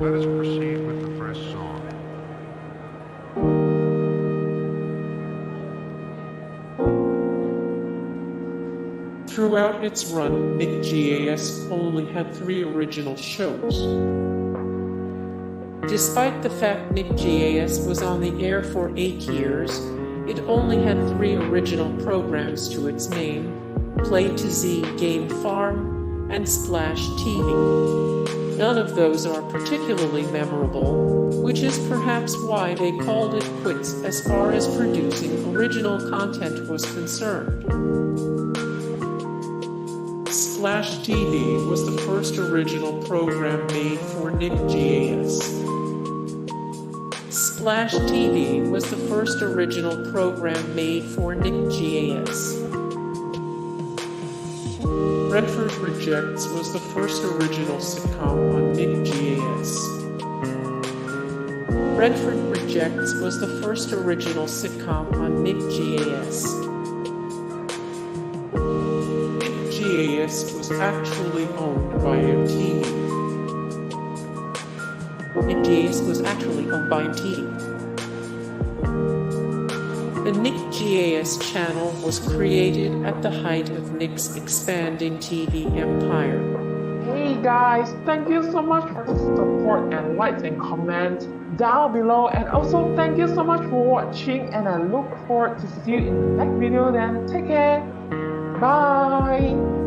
Let us proceed with the first song. Throughout its run, Nick GAS only had 3 original shows. Despite the fact Nick GAS was on the air for 8 years, it only had 3 original programs to its name: Play to Z, Game Farm, and Splash TV. None of those are particularly memorable, which is perhaps why they called it quits as far as producing original content was concerned. Splash TV was the first original program made for Nick GAS. Splash TV was the first original program made for Nick GAS. Renford Rejects was the first original sitcom on Nick GAS. Renford Rejects was the first original sitcom on Nick GAS. Nick GAS was actually owned by MTV. Nick GAS was actually owned by MTV. The Nick GAS channel was created at the height of Nick's expanding TV empire. Hey guys, thank you so much for the support and likes and comments down below, and also thank you so much for watching, and I look forward to see you in the next video. Then take care, bye.